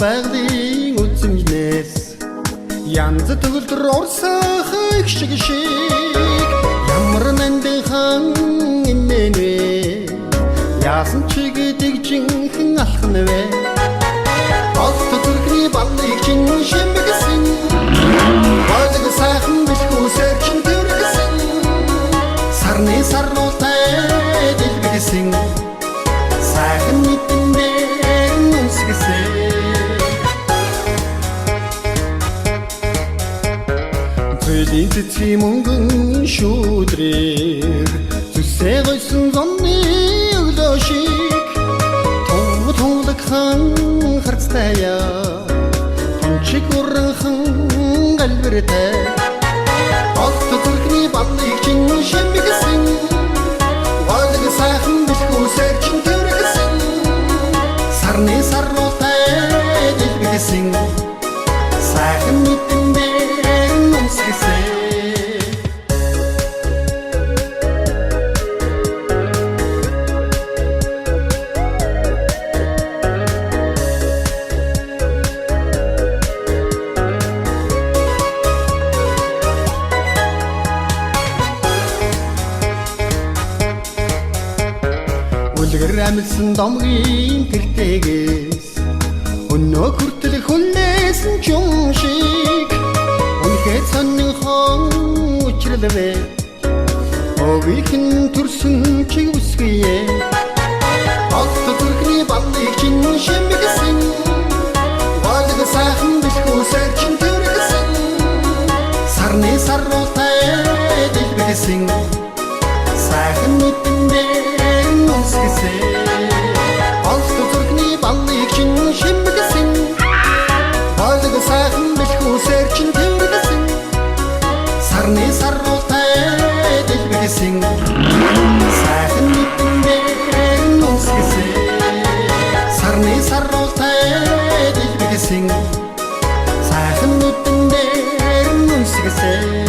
байгалийн үзмжнээс янз төгөлдөр орсох их шиг ямар нандинхан инэнэ яасан ч гэдэг жинхэн алхан вэ Олт төрхний балыг чин шимбэгсэн Балыг сайхан бэлгүүсээр чин төргсөн Сарны сарнуутай дэлбэгсэн Сайхан нийтэндээ нүсгэсэн Зөлийн цэцгийн мөнгөн шүүдрээр Зүсээ гойсон зонны өглөө шиг Тунлагхан харцтая Тунчиг уранхан галбиртай Олт төрхний балыг чин шимбэгсэн Балыг сайхан бэлгүүсээр чин төргсөн Сарны сарнуутай дэлбэгсэн Сайхан нийтэндээ нүсгэсэн Үлгэр амилсан домгийн тэртэгээс Өнөө хүртэл хүлээсэн ч юм шиг Үнэхээр сонирхон учрлавэ Овихэн төрсөн чиг үсгэе Олт төрхний балыг чин шимбэгсэн Балыг сайхан бэлгүүсээр чин төргсөн Сарны сарнуутай дэлбэгсэн Сайхан нийтэндээ нүсгэсэн Олт төрхний балыг чин шимбэгсэн Балыг сайхан бэлгүүсээр чин төргсөн Сарны сарнуутай дэлбэгсэн Сайхан нийтэндээ нүсгэсэн Сарны сарнуутай дэлбэгсэн Сайхан нийтэндээ нүсгэсэн